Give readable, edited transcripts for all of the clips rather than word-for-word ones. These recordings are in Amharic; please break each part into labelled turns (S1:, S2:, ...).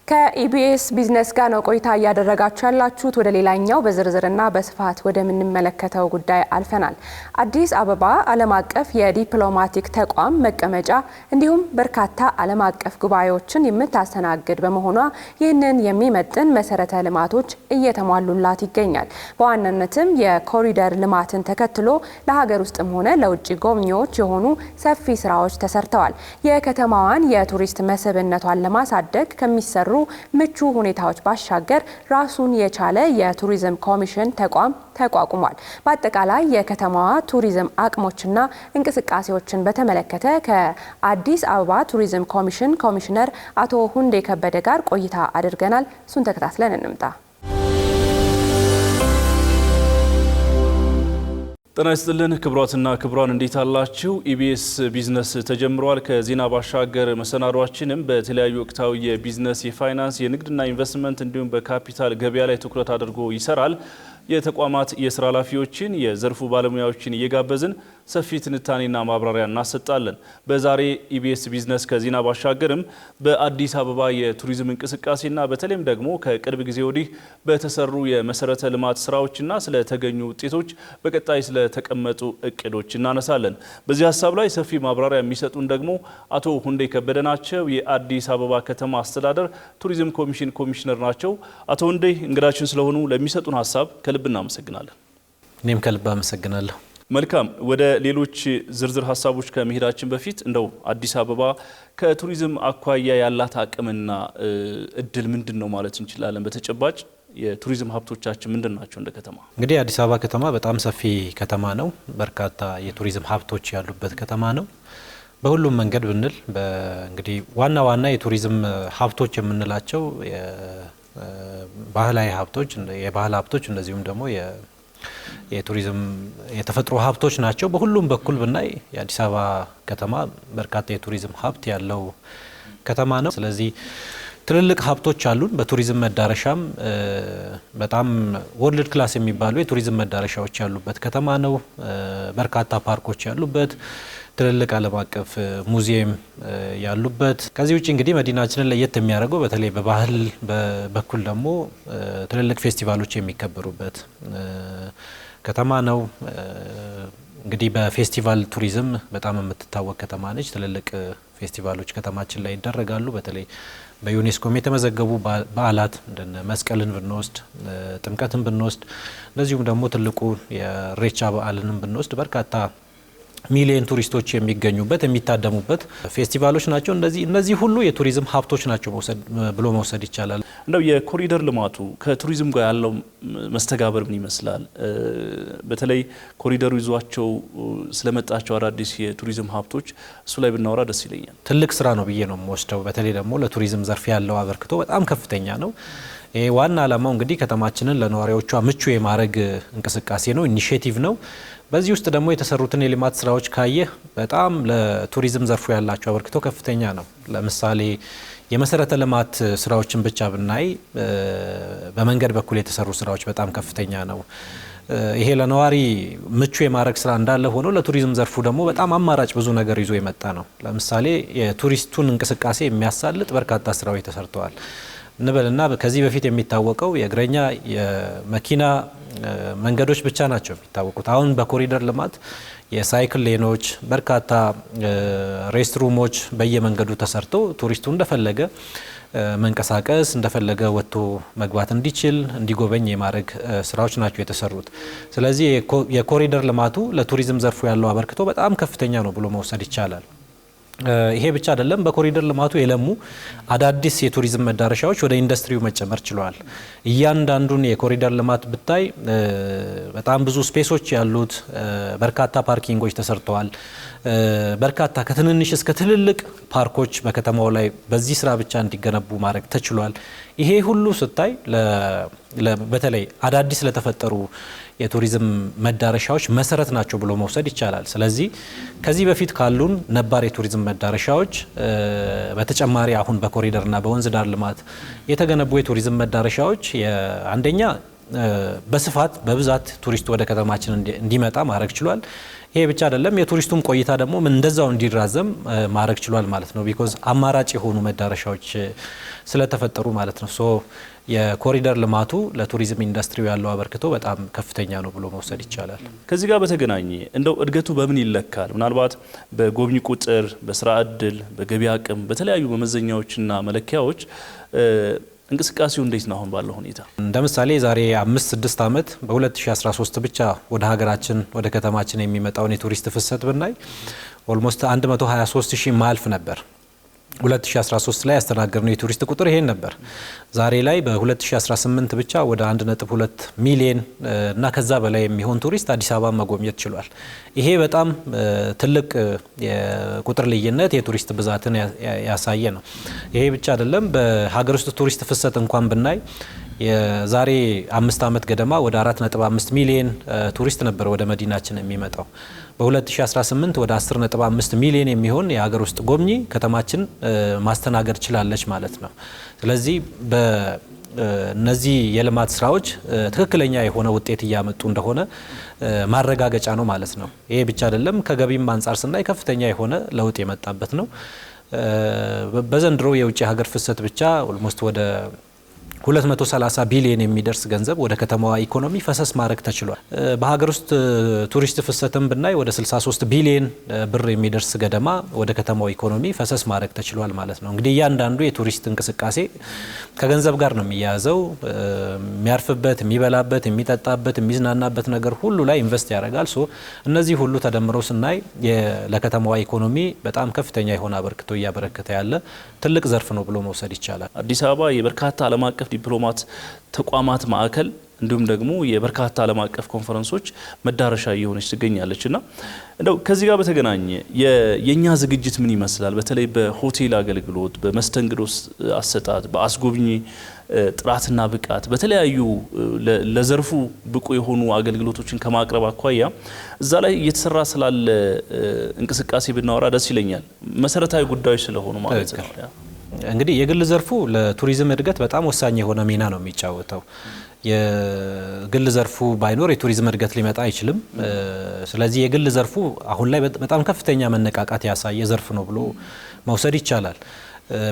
S1: ከኢቢኤስ ቢዝነስ ጋር ነው ቆይታ እያደረጋችሁ ያላችሁት። ወደ ሌላኛው በዝርዝርና በስፋት ወደምንመለከተው ጉዳይ አልፈናል። አዲስ አበባ ዓለም አቀፍ የዲፕሎማቲክ ተቋም መቀመጫ እንዲሁም በርካታ ዓለም አቀፍ ጉባኤዎችን የምታስተናግድ በመሆኗ ይህንን የሚመጥን መሰረተ ልማቶች እየተሟሉላት ይገኛል። በዋናነትም የኮሪደር ልማትን ተከትሎ ለሀገር ውስጥም ሆነ ለውጭ ጎብኚዎች የሆኑ ሰፊ ስራዎች ተሰርተዋል። የከተማዋን የቱሪስት መስህብነቷን ለማሳደግ ከሚሰሩ ምቹ ሁኔታዎች ባሻገር ራሱን የቻለ የቱሪዝም ኮሚሽን ተቋም ተቋቁሟል። በአጠቃላይ የከተማዋ ቱሪዝም አቅሞችና እንቅስቃሴዎችን በተመለከተ ከአዲስ አበባ ቱሪዝም ኮሚሽን ኮሚሽነር አቶ ሁንዴ ከበደ ጋር ቆይታ አድርገናል። እሱን ተከታትለን እንምጣ።
S2: ጤና ይስጥልን ክቡራትና ክቡራን፣ እንዴት አላችሁ? ኢቢኤስ ቢዝነስ ተጀምሯል። ከዜና ባሻገር መሰናዷችንም በተለያዩ ወቅታዊ የቢዝነስ፣ የፋይናንስ፣ የንግድና ኢንቨስትመንት እንዲሁም በካፒታል ገበያ ላይ ትኩረት አድርጎ ይሰራል። የተቋማት የስራ ኃላፊዎችን፣ የዘርፉ ባለሙያዎችን እየጋበዝን ሰፊ ትንታኔና ማብራሪያ እናሰጣለን። በዛሬ ኢቢኤስ ቢዝነስ ከዜና ባሻገርም በአዲስ አበባ የቱሪዝም እንቅስቃሴና በተለይም ደግሞ ከቅርብ ጊዜ ወዲህ በተሰሩ የመሰረተ ልማት ስራዎችና ስለተገኙ ውጤቶች፣ በቀጣይ ስለተቀመጡ እቅዶች እናነሳለን። በዚህ ሀሳብ ላይ ሰፊ ማብራሪያ የሚሰጡን ደግሞ አቶ ሁንዴ ከበደ ናቸው። የአዲስ አበባ ከተማ አስተዳደር ቱሪዝም ኮሚሽን ኮሚሽነር ናቸው። አቶ ሁንዴ እንግዳችን ስለሆኑ ለሚሰጡን ሀሳብ ከልብ እናመሰግናለን።
S3: እኔም ከልብ አመሰግናለሁ።
S2: መልካም፣ ወደ ሌሎች ዝርዝር ሀሳቦች ከመሄዳችን በፊት እንደው አዲስ አበባ ከቱሪዝም አኳያ ያላት አቅምና እድል ምንድን ነው ማለት እንችላለን? በተጨባጭ የቱሪዝም ሀብቶቻችን ምንድን ናቸው? እንደ ከተማ
S3: እንግዲህ አዲስ አበባ ከተማ በጣም ሰፊ ከተማ ነው። በርካታ የቱሪዝም ሀብቶች ያሉበት ከተማ ነው። በሁሉም መንገድ ብንል እንግዲህ ዋና የቱሪዝም ሀብቶች የምንላቸው ባህላዊ ሀብቶች፣ የባህል ሀብቶች እንደዚሁም ደግሞ የቱሪዝም የተፈጥሮ ሀብቶች ናቸው። በሁሉም በኩል ብናይ የአዲስ አበባ ከተማ በርካታ የቱሪዝም ሀብት ያለው ከተማ ነው። ስለዚህ ትልልቅ ሀብቶች አሉን። በቱሪዝም መዳረሻም በጣም ወርልድ ክላስ የሚባሉ የቱሪዝም መዳረሻዎች ያሉበት ከተማ ነው። በርካታ ፓርኮች ያሉበት፣ ትልልቅ ዓለም አቀፍ ሙዚየም ያሉበት። ከዚህ ውጭ እንግዲህ መዲናችንን ለየት የሚያደርገው በተለይ በባህል በኩል ደግሞ ትልልቅ ፌስቲቫሎች የሚከበሩበት ከተማ ነው። እንግዲህ በፌስቲቫል ቱሪዝም በጣም የምትታወቅ ከተማ ነች። ትልልቅ ፌስቲቫሎች ከተማችን ላይ ይደረጋሉ። በተለይ በዩኔስኮም የተመዘገቡ በዓላት እንደነ መስቀልን ብንወስድ፣ ጥምቀትን ብንወስድ፣ እንደዚሁም ደግሞ ትልቁ የኢሬቻ በዓልንም ብንወስድ በርካታ ሚሊዮን ቱሪስቶች የሚገኙበት የሚታደሙበት ፌስቲቫሎች ናቸው። እነዚህ ሁሉ የቱሪዝም ሀብቶች ናቸው ብሎ መውሰድ ይቻላል።
S2: እንደው የኮሪደር ልማቱ ከቱሪዝም ጋር ያለው መስተጋበር ምን ይመስላል? በተለይ ኮሪደሩ ይዟቸው ስለመጣቸው አዳዲስ የቱሪዝም ሀብቶች እሱ ላይ ብናወራ ደስ ይለኛል።
S3: ትልቅ ስራ ነው ብዬ ነው የምወስደው። በተለይ ደግሞ ለቱሪዝም ዘርፍ ያለው አበርክቶ በጣም ከፍተኛ ነው። ይሄ ዋና ዓላማው እንግዲህ ከተማችንን ለነዋሪዎቿ ምቹ የማድረግ እንቅስቃሴ ነው፣ ኢኒሼቲቭ ነው። በዚህ ውስጥ ደግሞ የተሰሩትን የልማት ስራዎች ካየ በጣም ለቱሪዝም ዘርፉ ያላቸው አበርክቶ ከፍተኛ ነው። ለምሳሌ የመሰረተ ልማት ስራዎችን ብቻ ብናይ በመንገድ በኩል የተሰሩ ስራዎች በጣም ከፍተኛ ነው። ይሄ ለነዋሪ ምቹ የማድረግ ስራ እንዳለ ሆኖ ለቱሪዝም ዘርፉ ደግሞ በጣም አማራጭ ብዙ ነገር ይዞ የመጣ ነው። ለምሳሌ የቱሪስቱን እንቅስቃሴ የሚያሳልጥ በርካታ ስራዎች ተሰርተዋል እንበልና ከዚህ በፊት የሚታወቀው የእግረኛ የመኪና መንገዶች ብቻ ናቸው የሚታወቁት። አሁን በኮሪደር ልማት የሳይክል ሌኖች፣ በርካታ ሬስትሩሞች በየመንገዱ ተሰርተው ቱሪስቱ እንደፈለገ መንቀሳቀስ እንደፈለገ ወጥቶ መግባት እንዲችል እንዲጎበኝ የማድረግ ስራዎች ናቸው የተሰሩት። ስለዚህ የኮሪደር ልማቱ ለቱሪዝም ዘርፉ ያለው አበርክቶ በጣም ከፍተኛ ነው ብሎ መውሰድ ይቻላል። ይሄ ብቻ አይደለም። በኮሪደር ልማቱ የለሙ አዳዲስ የቱሪዝም መዳረሻዎች ወደ ኢንዱስትሪው መጨመር ችለዋል። እያንዳንዱን የኮሪደር ልማት ብታይ በጣም ብዙ ስፔሶች ያሉት በርካታ ፓርኪንጎች ተሰርተዋል። በርካታ ከትንንሽ እስከ ትልልቅ ፓርኮች በከተማው ላይ በዚህ ስራ ብቻ እንዲገነቡ ማድረግ ተችሏል። ይሄ ሁሉ ስታይ በተለይ አዳዲስ ለተፈጠሩ የቱሪዝም መዳረሻዎች መሰረት ናቸው ብሎ መውሰድ ይቻላል። ስለዚህ ከዚህ በፊት ካሉን ነባር የቱሪዝም መዳረሻዎች በተጨማሪ አሁን በኮሪደርና በወንዝ ዳር ልማት የተገነቡ የቱሪዝም መዳረሻዎች አንደኛ በስፋት በብዛት ቱሪስቱ ወደ ከተማችን እንዲመጣ ማድረግ ችሏል። ይሄ ብቻ አይደለም፣ የቱሪስቱም ቆይታ ደግሞ እንደዛው እንዲራዘም ማድረግ ችሏል ማለት ነው። ቢኮዝ አማራጭ የሆኑ መዳረሻዎች ስለተፈጠሩ ማለት ነው። ሶ የኮሪደር ልማቱ ለቱሪዝም ኢንዱስትሪው ያለው አበርክቶ በጣም ከፍተኛ ነው ብሎ መውሰድ ይቻላል።
S2: ከዚህ ጋር በተገናኘ እንደው እድገቱ በምን ይለካል? ምናልባት በጎብኚ ቁጥር፣ በስራ እድል፣ በገቢ አቅም፣ በተለያዩ መመዘኛዎችና መለኪያዎች እንቅስቃሴው እንዴት ነው አሁን ባለው ሁኔታ? እንደ
S3: ምሳሌ ዛሬ 5-6 ዓመት በ2013 ብቻ ወደ ሀገራችን ወደ ከተማችን የሚመጣውን የቱሪስት ፍሰት ብናይ ኦልሞስት 123,000 ማልፍ ነበር። 2013 ላይ ያስተናገድነው የቱሪስት ቁጥር ይሄን ነበር። ዛሬ ላይ በ2018 ብቻ ወደ 1.2 ሚሊዮን እና ከዛ በላይ የሚሆን ቱሪስት አዲስ አበባ መጎብኘት ችሏል። ይሄ በጣም ትልቅ የቁጥር ልዩነት የቱሪስት ብዛትን ያሳየ ነው። ይሄ ብቻ አይደለም። በሀገር ውስጥ ቱሪስት ፍሰት እንኳን ብናይ የዛሬ 5 ዓመት ገደማ ወደ 4.5 ሚሊዮን ቱሪስት ነበር ወደ መዲናችን የሚመጣው። በ2018 ወደ 10.5 ሚሊዮን የሚሆን የሀገር ውስጥ ጎብኚ ከተማችን ማስተናገድ ችላለች ማለት ነው። ስለዚህ በእነዚህ የልማት ስራዎች ትክክለኛ የሆነ ውጤት እያመጡ እንደሆነ ማረጋገጫ ነው ማለት ነው። ይሄ ብቻ አይደለም። ከገቢም አንጻር ስናይ ከፍተኛ የሆነ ለውጥ የመጣበት ነው። በዘንድሮ የውጭ ሀገር ፍሰት ብቻ ኦልሞስት ወደ 230 ቢሊዮን የሚደርስ ገንዘብ ወደ ከተማዋ ኢኮኖሚ ፈሰስ ማድረግ ተችሏል። በሀገር ውስጥ ቱሪስት ፍሰትም ብናይ ወደ 63 ቢሊዮን ብር የሚደርስ ገደማ ወደ ከተማዋ ኢኮኖሚ ፈሰስ ማድረግ ተችሏል ማለት ነው። እንግዲህ እያንዳንዱ የቱሪስት እንቅስቃሴ ከገንዘብ ጋር ነው የሚያያዘው። የሚያርፍበት፣ የሚበላበት፣ የሚጠጣበት፣ የሚዝናናበት ነገር ሁሉ ላይ ኢንቨስት ያደርጋል። ሶ እነዚህ ሁሉ ተደምረው ስናይ ለከተማዋ ኢኮኖሚ በጣም ከፍተኛ የሆነ አበርክቶ እያበረከተ ያለ ትልቅ ዘርፍ ነው ብሎ መውሰድ ይቻላል።
S2: አዲስ አበባ የበርካታ ዓለም አቀፍ ዲፕሎማት ተቋማት ማዕከል እንዲሁም ደግሞ የበርካታ ዓለም አቀፍ ኮንፈረንሶች መዳረሻ እየሆነች ትገኛለች እና እንደው ከዚህ ጋር በተገናኘ የኛ ዝግጅት ምን ይመስላል? በተለይ በሆቴል አገልግሎት፣ በመስተንግዶ አሰጣጥ፣ በአስጎብኚ ጥራትና ብቃት፣ በተለያዩ ለዘርፉ ብቁ የሆኑ አገልግሎቶችን ከማቅረብ አኳያ እዛ ላይ እየተሰራ ስላለ እንቅስቃሴ ብናወራ ደስ ይለኛል። መሰረታዊ ጉዳዮች ስለሆኑ ማለት ነው።
S3: እንግዲህ የግል ዘርፉ ለቱሪዝም እድገት በጣም ወሳኝ የሆነ ሚና ነው የሚጫወተው። የግል ዘርፉ ባይኖር የቱሪዝም እድገት ሊመጣ አይችልም። ስለዚህ የግል ዘርፉ አሁን ላይ በጣም ከፍተኛ መነቃቃት ያሳየ ዘርፍ ነው ብሎ መውሰድ ይቻላል።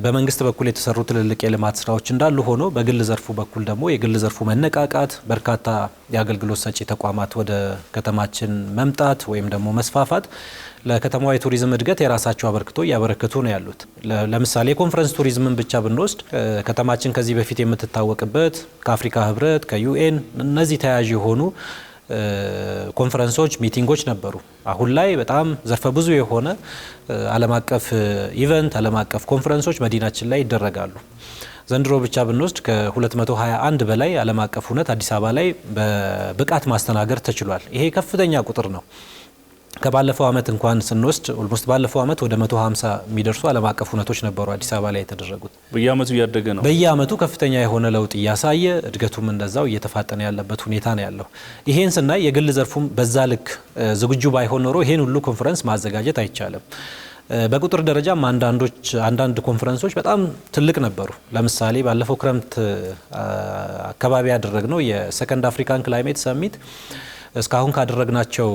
S3: በመንግስት በኩል የተሰሩ ትልልቅ የልማት ስራዎች እንዳሉ ሆኖ በግል ዘርፉ በኩል ደግሞ የግል ዘርፉ መነቃቃት፣ በርካታ የአገልግሎት ሰጪ ተቋማት ወደ ከተማችን መምጣት ወይም ደግሞ መስፋፋት ለከተማዋ የቱሪዝም እድገት የራሳቸው አበርክቶ እያበረከቱ ነው ያሉት። ለምሳሌ የኮንፈረንስ ቱሪዝምን ብቻ ብንወስድ ከተማችን ከዚህ በፊት የምትታወቅበት ከአፍሪካ ህብረት፣ ከዩኤን እነዚህ ተያያዥ የሆኑ ኮንፈረንሶች፣ ሚቲንጎች ነበሩ። አሁን ላይ በጣም ዘርፈ ብዙ የሆነ ዓለም አቀፍ ኢቨንት፣ ዓለም አቀፍ ኮንፈረንሶች መዲናችን ላይ ይደረጋሉ። ዘንድሮ ብቻ ብንወስድ ከ221 በላይ ዓለም አቀፍ ሁነት አዲስ አበባ ላይ በብቃት ማስተናገድ ተችሏል። ይሄ ከፍተኛ ቁጥር ነው። ከባለፈው አመት እንኳን ስንወስድ ኦልሞስት ባለፈው አመት ወደ 150 የሚደርሱ ዓለም አቀፍ ሁነቶች ነበሩ አዲስ አበባ ላይ የተደረጉት።
S2: በየአመቱ እያደገ ነው።
S3: በየአመቱ ከፍተኛ የሆነ ለውጥ እያሳየ እድገቱም እንደዛው እየተፋጠነ ያለበት ሁኔታ ነው ያለው። ይሄን ስናይ የግል ዘርፉም በዛ ልክ ዝግጁ ባይሆን ኖሮ ይሄን ሁሉ ኮንፈረንስ ማዘጋጀት አይቻልም። በቁጥር ደረጃም አንዳንድ ኮንፈረንሶች በጣም ትልቅ ነበሩ። ለምሳሌ ባለፈው ክረምት አካባቢ ያደረግነው የሰከንድ አፍሪካን ክላይሜት ሰሚት እስካሁን ካደረግናቸው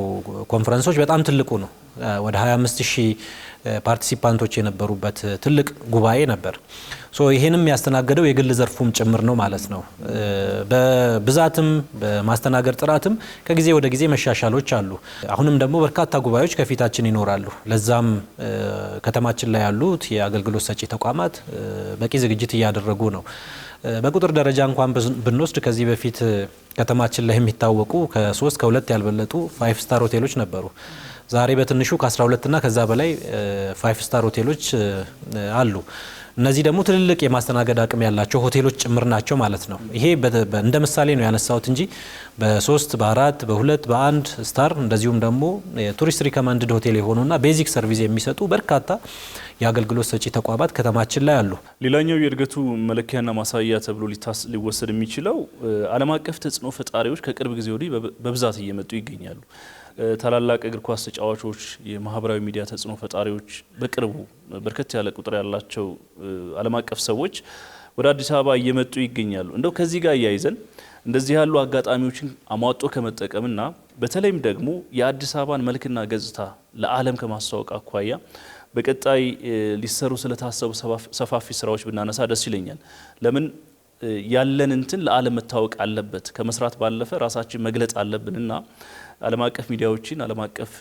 S3: ኮንፈረንሶች በጣም ትልቁ ነው። ወደ 25,000 ፓርቲሲፓንቶች የነበሩበት ትልቅ ጉባኤ ነበር። ሶ ይሄንም ያስተናገደው የግል ዘርፉም ጭምር ነው ማለት ነው። በብዛትም በማስተናገድ ጥራትም ከጊዜ ወደ ጊዜ መሻሻሎች አሉ። አሁንም ደግሞ በርካታ ጉባኤዎች ከፊታችን ይኖራሉ። ለዛም ከተማችን ላይ ያሉት የአገልግሎት ሰጪ ተቋማት በቂ ዝግጅት እያደረጉ ነው። በቁጥር ደረጃ እንኳን ብንወስድ ከዚህ በፊት ከተማችን ላይ የሚታወቁ ከ3 ከ2 ያልበለጡ 5 ስታር ሆቴሎች ነበሩ። ዛሬ በትንሹ ከ12 እና ከዛ በላይ 5 ስታር ሆቴሎች አሉ። እነዚህ ደግሞ ትልልቅ የማስተናገድ አቅም ያላቸው ሆቴሎች ጭምር ናቸው ማለት ነው። ይሄ እንደ ምሳሌ ነው ያነሳሁት እንጂ በ3 በ4 በ2 በ1 ስታር እንደዚሁም ደግሞ የቱሪስት ሪከመንድድ ሆቴል የሆኑና ቤዚክ ሰርቪስ የሚሰጡ በርካታ የአገልግሎት ሰጪ ተቋማት ከተማችን ላይ አሉ።
S2: ሌላኛው የእድገቱ መለኪያና ማሳያ ተብሎ ሊወሰድ የሚችለው ዓለም አቀፍ ተጽዕኖ ፈጣሪዎች ከቅርብ ጊዜ ወዲህ በብዛት እየመጡ ይገኛሉ። ታላላቅ እግር ኳስ ተጫዋቾች፣ የማህበራዊ ሚዲያ ተጽዕኖ ፈጣሪዎች፣ በቅርቡ በርከት ያለ ቁጥር ያላቸው ዓለም አቀፍ ሰዎች ወደ አዲስ አበባ እየመጡ ይገኛሉ። እንደው ከዚህ ጋር እያይዘን እንደዚህ ያሉ አጋጣሚዎችን አሟጦ ከመጠቀምና በተለይም ደግሞ የአዲስ አበባን መልክና ገጽታ ለዓለም ከማስተዋወቅ አኳያ በቀጣይ ሊሰሩ ስለታሰቡ ሰፋፊ ስራዎች ብናነሳ ደስ ይለኛል። ለምን ያለን እንትን ለዓለም መታወቅ አለበት። ከመስራት ባለፈ ራሳችን መግለጽ አለብንና ዓለም አቀፍ ሚዲያዎችን ዓለም አቀፍ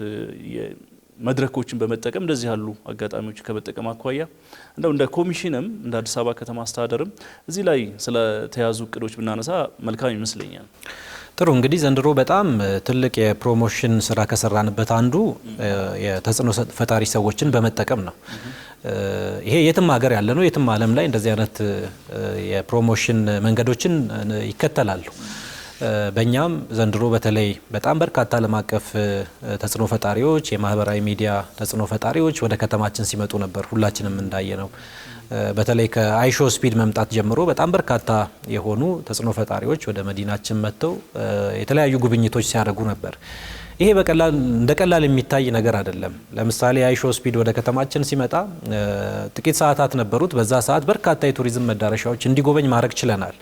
S2: መድረኮችን በመጠቀም እንደዚህ ያሉ አጋጣሚዎች ከመጠቀም አኳያ እንደው እንደ ኮሚሽንም እንደ አዲስ አበባ ከተማ አስተዳደርም እዚህ ላይ ስለተያዙ እቅዶች ብናነሳ መልካም ይመስለኛል።
S3: ጥሩ እንግዲህ ዘንድሮ በጣም ትልቅ የፕሮሞሽን ስራ ከሰራንበት አንዱ የተጽዕኖ ፈጣሪ ሰዎችን በመጠቀም ነው። ይሄ የትም ሀገር ያለ ነው። የትም ዓለም ላይ እንደዚህ አይነት የፕሮሞሽን መንገዶችን ይከተላሉ። በእኛም ዘንድሮ በተለይ በጣም በርካታ ዓለም አቀፍ ተጽዕኖ ፈጣሪዎች፣ የማህበራዊ ሚዲያ ተጽዕኖ ፈጣሪዎች ወደ ከተማችን ሲመጡ ነበር። ሁላችንም እንዳየ ነው። በተለይ ከአይሾ ስፒድ መምጣት ጀምሮ በጣም በርካታ የሆኑ ተጽዕኖ ፈጣሪዎች ወደ መዲናችን መጥተው የተለያዩ ጉብኝቶች ሲያደርጉ ነበር። ይሄ እንደ ቀላል የሚታይ ነገር አይደለም። ለምሳሌ አይሾ ስፒድ ወደ ከተማችን ሲመጣ ጥቂት ሰዓታት ነበሩት። በዛ ሰዓት በርካታ የቱሪዝም መዳረሻዎች እንዲጎበኝ ማድረግ ችለናል።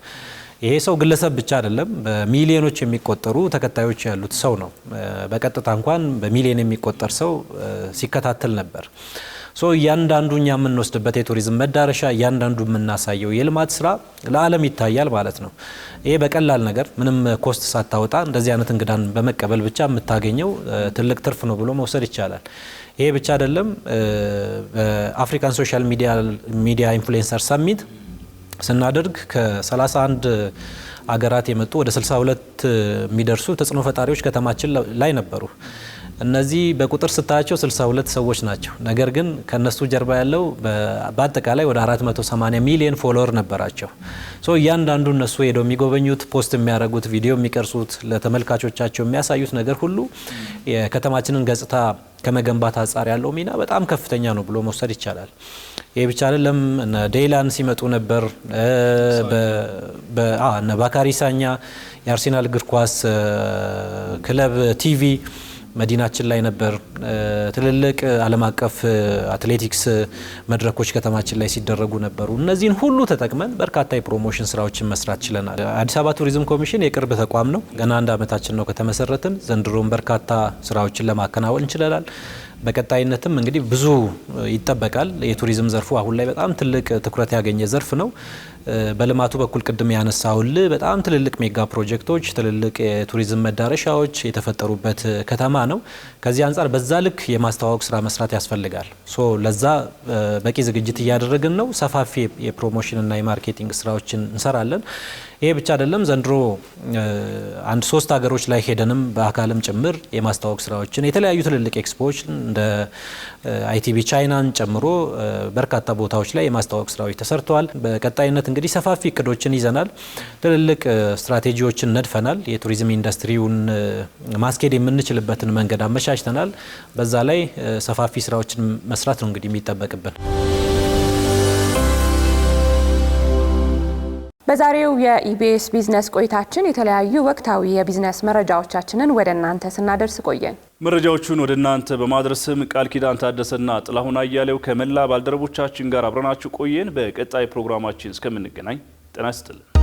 S3: ይሄ ሰው ግለሰብ ብቻ አይደለም፣ በሚሊዮኖች የሚቆጠሩ ተከታዮች ያሉት ሰው ነው። በቀጥታ እንኳን በሚሊዮን የሚቆጠር ሰው ሲከታተል ነበር። እያንዳንዱ እኛ የምንወስድበት የቱሪዝም መዳረሻ እያንዳንዱ የምናሳየው የልማት ስራ ለዓለም ይታያል ማለት ነው። ይሄ በቀላል ነገር ምንም ኮስት ሳታወጣ እንደዚህ አይነት እንግዳን በመቀበል ብቻ የምታገኘው ትልቅ ትርፍ ነው ብሎ መውሰድ ይቻላል። ይሄ ብቻ አይደለም። በአፍሪካን ሶሻል ሚዲያ ኢንፍሉዌንሰር ሰሚት ስናደርግ ከ31 አገራት የመጡ ወደ 62 የሚደርሱ ተጽዕኖ ፈጣሪዎች ከተማችን ላይ ነበሩ። እነዚህ በቁጥር ስታያቸው 62 ሰዎች ናቸው። ነገር ግን ከነሱ ጀርባ ያለው በአጠቃላይ ወደ 480 ሚሊዮን ፎሎወር ነበራቸው። እያንዳንዱ እነሱ ሄደው የሚጎበኙት፣ ፖስት የሚያደርጉት፣ ቪዲዮ የሚቀርጹት፣ ለተመልካቾቻቸው የሚያሳዩት ነገር ሁሉ የከተማችንን ገጽታ ከመገንባት አንጻር ያለው ሚና በጣም ከፍተኛ ነው ብሎ መውሰድ ይቻላል። ይህ ብቻ አይደለም። እነ ዴይላን ሲመጡ ነበር። እነ ባካሪ ሳኛ የአርሴናል እግር ኳስ ክለብ ቲቪ መዲናችን ላይ ነበር። ትልልቅ ዓለም አቀፍ አትሌቲክስ መድረኮች ከተማችን ላይ ሲደረጉ ነበሩ። እነዚህን ሁሉ ተጠቅመን በርካታ የፕሮሞሽን ስራዎችን መስራት ችለናል። አዲስ አበባ ቱሪዝም ኮሚሽን የቅርብ ተቋም ነው። ገና 1 ዓመታችን ነው ከተመሰረትን። ዘንድሮም በርካታ ስራዎችን ለማከናወን እንችላለን። በቀጣይነትም እንግዲህ ብዙ ይጠበቃል። የቱሪዝም ዘርፉ አሁን ላይ በጣም ትልቅ ትኩረት ያገኘ ዘርፍ ነው። በልማቱ በኩል ቅድም ያነሳውል በጣም ትልልቅ ሜጋ ፕሮጀክቶች፣ ትልልቅ የቱሪዝም መዳረሻዎች የተፈጠሩበት ከተማ ነው። ከዚህ አንጻር በዛ ልክ የማስተዋወቅ ስራ መስራት ያስፈልጋል። ለዛ በቂ ዝግጅት እያደረግን ነው። ሰፋፊ የፕሮሞሽን እና የማርኬቲንግ ስራዎችን እንሰራለን። ይሄ ብቻ አይደለም። ዘንድሮ 3 ሀገሮች ላይ ሄደንም በአካልም ጭምር የማስተዋወቅ ስራዎችን የተለያዩ ትልልቅ ኤክስፖዎች እንደ አይቲቢ ቻይናን ጨምሮ በርካታ ቦታዎች ላይ የማስተዋወቅ ስራዎች ተሰርተዋል። በቀጣይነት እንግዲህ ሰፋፊ እቅዶችን ይዘናል። ትልልቅ ስትራቴጂዎችን ነድፈናል። የቱሪዝም ኢንዱስትሪውን ማስኬድ የምንችልበትን መንገድ አመቻችተናል። በዛ ላይ ሰፋፊ ስራዎችን መስራት ነው እንግዲህ የሚጠበቅብን።
S1: በዛሬው የኢቢኤስ ቢዝነስ ቆይታችን የተለያዩ ወቅታዊ የቢዝነስ መረጃዎቻችንን ወደ እናንተ ስናደርስ ቆየን። መረጃዎቹን ወደ እናንተ በማድረስም ቃል ኪዳን ታደሰና ጥላሁን አያሌው ከመላ ባልደረቦቻችን ጋር አብረናችሁ ቆየን። በቀጣይ ፕሮግራማችን እስከምንገናኝ ጤና ይስጥልን።